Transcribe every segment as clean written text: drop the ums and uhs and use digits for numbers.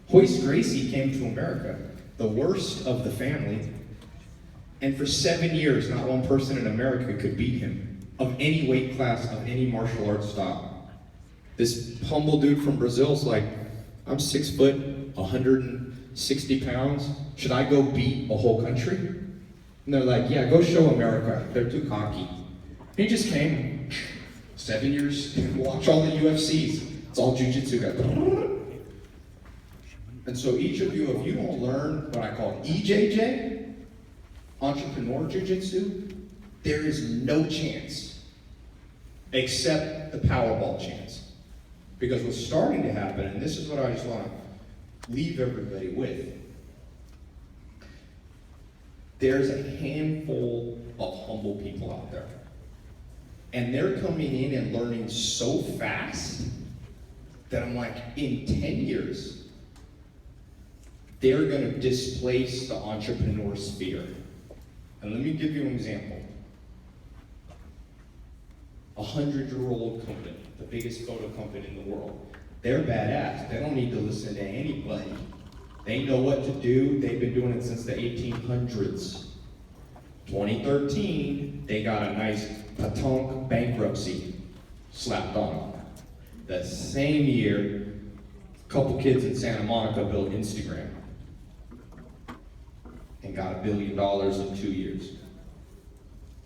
Hoist Gracie came to America, the worst of the family, and for 7 years, not one person in America could beat him, of any weight class, of any martial arts style. This humble dude from Brazil's like, I'm 6 foot, 160 pounds. Should I go beat a whole country? And they're like, yeah, go show America. They're too cocky. He just came, 7 years, watch all the UFCs. It's all jiu-jitsu guys. And so each of you, if you don't learn what I call EJJ, entrepreneur jiu-jitsu, there is no chance except the Powerball chance. Because what's starting to happen, and this is what I just want to leave everybody with, there's a handful of humble people out there. And they're coming in and learning so fast that I'm like, in 10 years, they're going to displace the entrepreneur sphere. And let me give you an example. A 100-year-old company, the biggest photo company in the world. They're badass. They don't need to listen to anybody. They know what to do. They've been doing it since the 1800s. 2013, they got a nice Patonk bankruptcy slapped on them. That same year, a couple kids in Santa Monica built Instagram and got $1 billion in 2 years.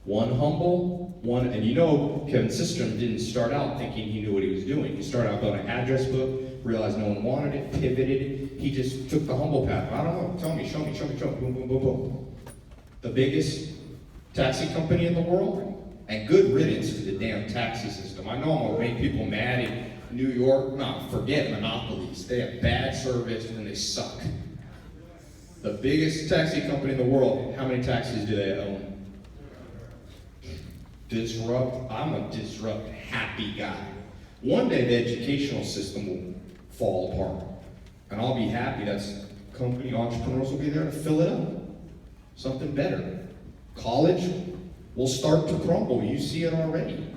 One humble, one, and you know Kevin Systrom didn't start out thinking he knew what he was doing. He started out building an address book, realized no one wanted it, pivoted. He just took the humble path. I don't know, tell me, show me, boom, boom, boom, boom. The biggest taxi company in the world, and good riddance to the damn taxi system. I know I'm gonna make people mad in New York. No, forget monopolies. They have bad service and they suck. The biggest taxi company in the world, how many taxis do they own? Disrupt, I'm a disrupt happy guy. One day the educational system will fall apart. And I'll be happy that company entrepreneurs will be there to fill it up. Something better. College will start to crumble. You see it already.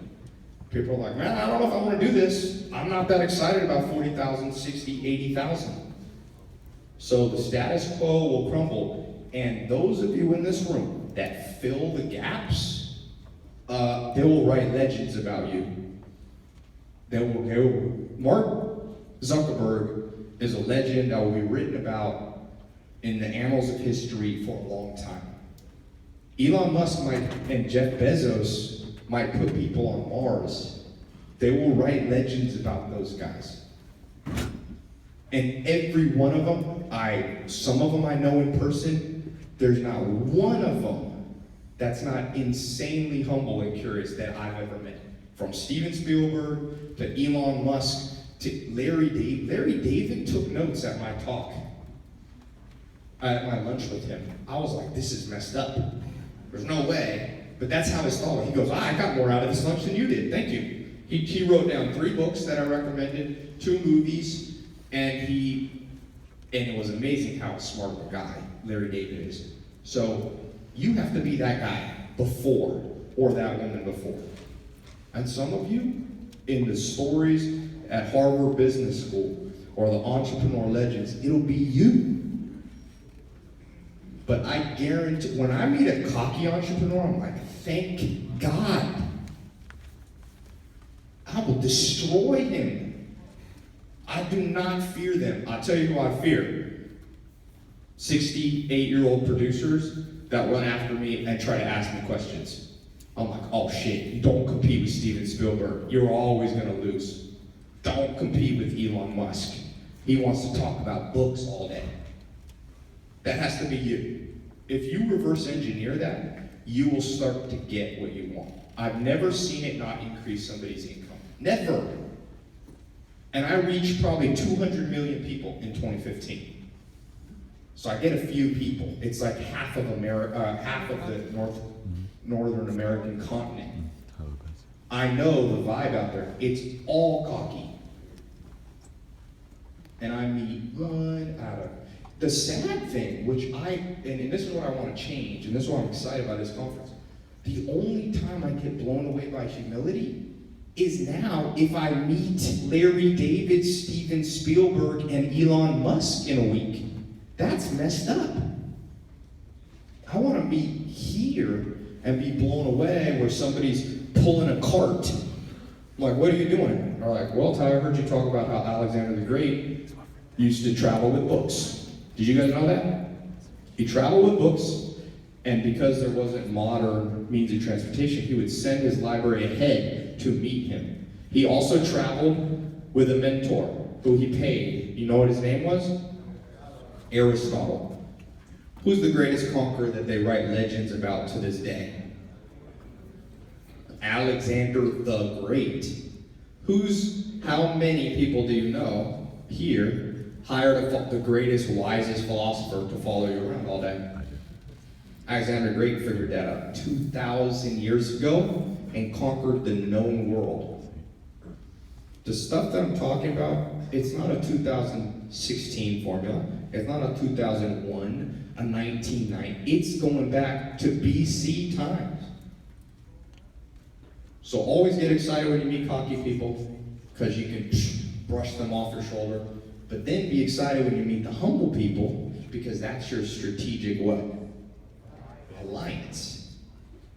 People are like, man, I don't know if I want to do this. I'm not that excited about 40,000, 60, 80,000. So the status quo will crumble. And those of you in this room that fill the gaps, they will write legends about you. Mark Zuckerberg is a legend that will be written about in the annals of history for a long time. Elon Musk and Jeff Bezos might put people on Mars. They will write legends about those guys. And every one of them, some of them I know in person, there's not one of them that's not insanely humble and curious that I've ever met. From Steven Spielberg to Elon Musk to Larry David. Larry David took notes at my talk, at my lunch with him. I was like, this is messed up. There's no way. But that's how his thought. He goes, I got more out of this lunch than you did. Thank you. He wrote down 3 books that I recommended, 2 movies, and it was amazing how smart of a guy Larry David is. So you have to be that guy before, or that woman before. And some of you, in the stories at Harvard Business School, or the entrepreneur legends, it'll be you. But I guarantee, when I meet a cocky entrepreneur, I'm like, thank God. I will destroy him. I do not fear them. I'll tell you who I fear. 68-year-old producers that run after me and try to ask me questions. I'm like, oh shit, don't compete with Steven Spielberg. You're always gonna lose. Don't compete with Elon Musk. He wants to talk about books all day. That has to be you. If you reverse engineer that, you will start to get what you want. I've never seen it not increase somebody's income. Never. And I reached probably 200 million people in 2015. So I get a few people. It's like half of America, half of the Northern American continent. I know the vibe out there. It's all cocky. And I meet one out of the sad thing, which and this is what I want to change, and this is why I'm excited about this conference. The only time I get blown away by humility is now if I meet Larry David, Steven Spielberg, and Elon Musk in a week, that's messed up. I want to meet here and be blown away where somebody's pulling a cart. I'm like, what are you doing? They're like, well, Ty, I heard you talk about how Alexander the Great used to travel with books. Did you guys know that? He traveled with books, and because there wasn't modern means of transportation, he would send his library ahead to meet him. He also traveled with a mentor who he paid. You know what his name was? Aristotle. Who's the greatest conqueror that they write legends about to this day? Alexander the Great. How many people do you know here hired the greatest, wisest philosopher to follow you around all day? Alexander the Great figured that out 2,000 years ago and conquered the known world. The stuff that I'm talking about, it's not a 2016 formula. It's not a 2001, a 1990. It's going back to BC times. So always get excited when you meet cocky people, because you can brush them off your shoulder. But then be excited when you meet the humble people, because that's your strategic what? Alliance.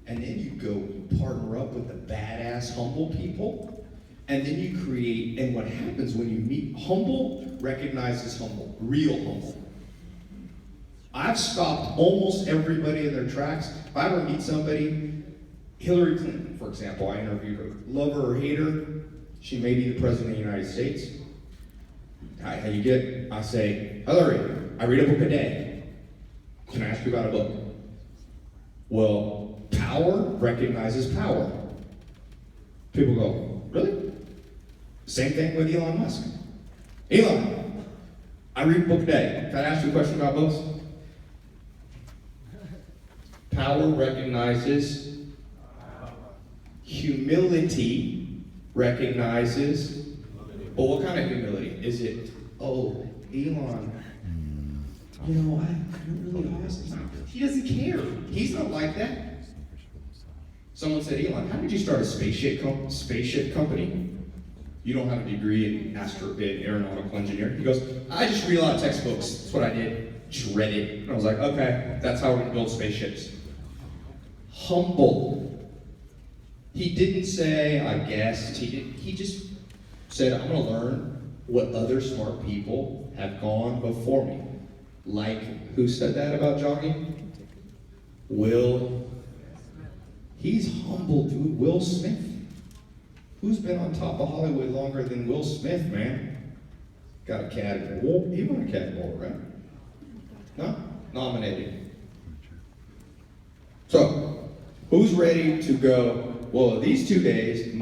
And then you go partner up with the badass humble people, and then you create, and what happens when you meet humble, recognizes humble, real humble. I've stopped almost everybody in their tracks. If I ever meet somebody, Hillary Clinton, for example, I interviewed her. Love her or hate her, she may be the president of the United States. How you get? I say, Hillary, I read a book a day. Can I ask you about a book? Well, power recognizes power. People go, really? Same thing with Elon Musk. Elon, I read a book a day. Can I ask you a question about books? Power recognizes. Humility recognizes. But what kind of humility? Is it, oh, Elon, I don't really awesome. He doesn't care. He's not like that. Someone said, Elon, how did you start a spaceship company? You don't have a degree in aeronautical engineering. He goes, I just read a lot of textbooks. That's what I did. Just read it. And I was like, okay, that's how we're going to build spaceships. Humble. He didn't say, I guessed. He just said, I'm going to learn what other smart people have gone before me. Like, who said that about jogging? He's humble, dude. Will Smith. Who's been on top of Hollywood longer than Will Smith, man? Got a Academy Award. He won an Academy Award, right? No? Nominated. So, who's ready to go, well, these 2 days,